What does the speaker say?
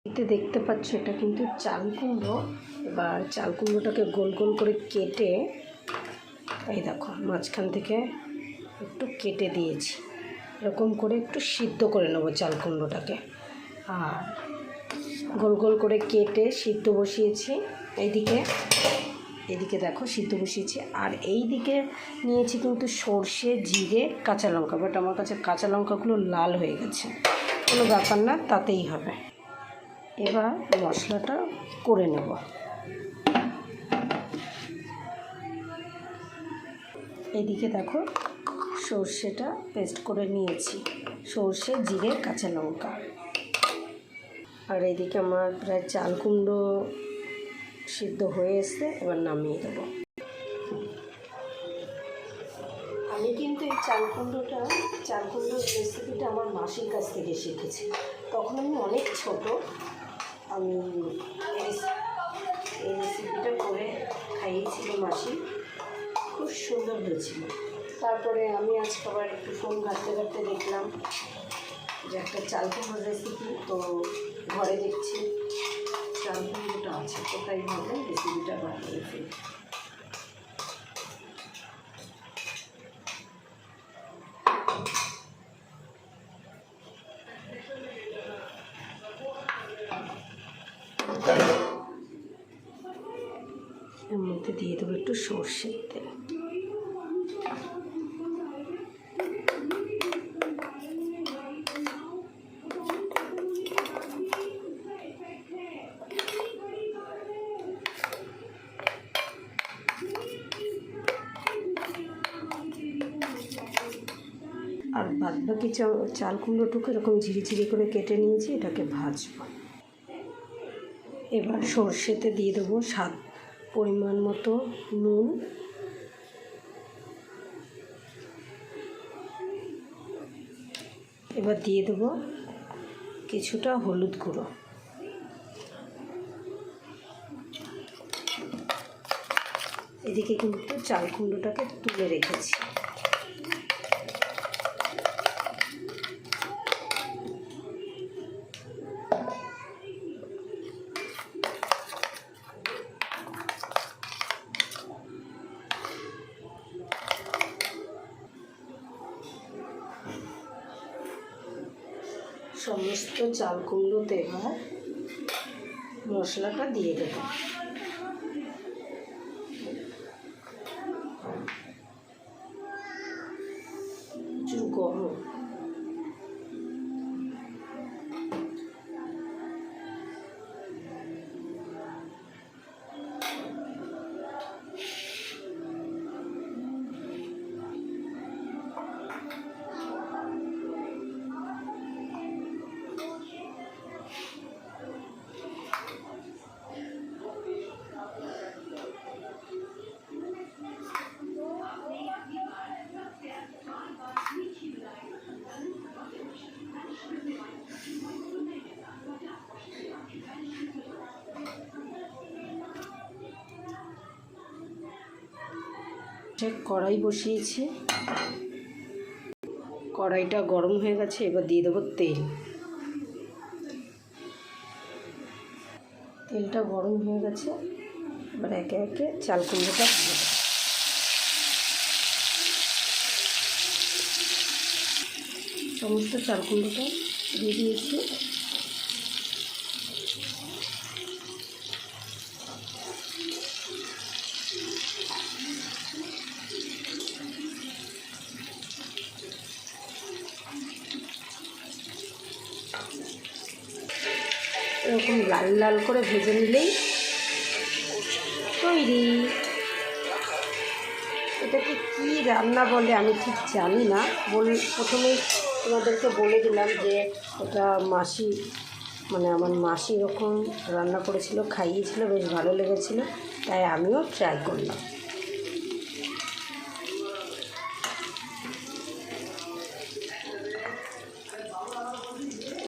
এতে দেখতে পাচ্ছ এটা কিন্তু চাল কুমড়ো। এবার চাল কুমড়োটাকে গোল গোল করে কেটে এই দেখো মাঝখান থেকে একটু কেটে দিয়েছি, এরকম করে একটু সিদ্ধ করে নেবো চাল কুমড়োটাকে। আর গোল গোল করে কেটে সিদ্ধ বসিয়েছি। এদিকে দেখো সিদ্ধ বসিয়েছি। আর এই দিকে নিয়েছি কিন্তু সর্ষে, জিরে, কাঁচা লঙ্কা। বাট আমার কাছে কাঁচা লঙ্কাগুলো লাল হয়ে গেছে, কোনো ব্যাপার না, তাতেই হবে। এবার মশলাটা করে নেব। এদিকে দেখো সর্ষেটা পেস্ট করে নিয়েছি, সর্ষে, জিরে, কাঁচা লঙ্কা। আর এদিকে আমার প্রায় চাল কুমড়ো সিদ্ধ হয়ে এসছে, এবার নামিয়ে দেবো। আমি কিন্তু এই চাল কুমড়োর রেসিপিটা আমার মাসির কাছ থেকে শিখেছি। তখন আমি অনেক ছোট, আমি এই রেসিপিটা করে খাইয়েছিল মাসি, খুব সুন্দর হয়েছিল। তারপরে আমি আজকে আবার একটু ফোন ঘাঁটতে ঘাঁটতে দেখলাম যে একটা চাল কুমড়োর রেসিপি, তো ঘরে দেখছি চাল কুমড়োটা আছে, তো তাই ভাবলাম রেসিপিটা বানিয়ে ফেলি। এর মধ্যে দিয়ে দেবো একটু সর্ষের তেল। আর বাদবাকি চাল কুমড়োটুকু এরকম ঝিরিঝিরি করে কেটে নিয়েছি, এটাকে ভাজবো। এবার সর্ষেতে দিয়ে দেবো স্বাদ পরিমাণ মতো নুন, এবার দিয়ে দেবো কিছুটা হলুদ গুঁড়ো। এদিকে কিন্তু চাল কুমড়োটাকে তুলে রেখেছি। সমস্ত চাল কুমড়োতে এবার মশলাটা দিয়ে দেবো। প্রচুর গরম, কড়াই বসিয়েছি, কড়াইটা গরম হয়ে গেছে। এবার দিয়ে দেবো তেল। তেলটা গরম হয়ে গেছে, এবার একে একে চাল কুমড়োটা দিয়ে দেবো। সমস্ত চাল কুমড়োটা দিয়ে দিয়েছি। এরকম লাল লাল করে ভেজে নিলেই তৈরি। এটাকে কী রান্না বলে আমি ঠিক জানি না, প্রথমেই তোমাদেরকে বলে দিলাম যে এটা মাসি, মানে আমার মাসি এরকম রান্না করেছিল, খাইয়েছিল, বেশ ভালো লেগেছিলো, তাই আমিও ট্রাই করলাম।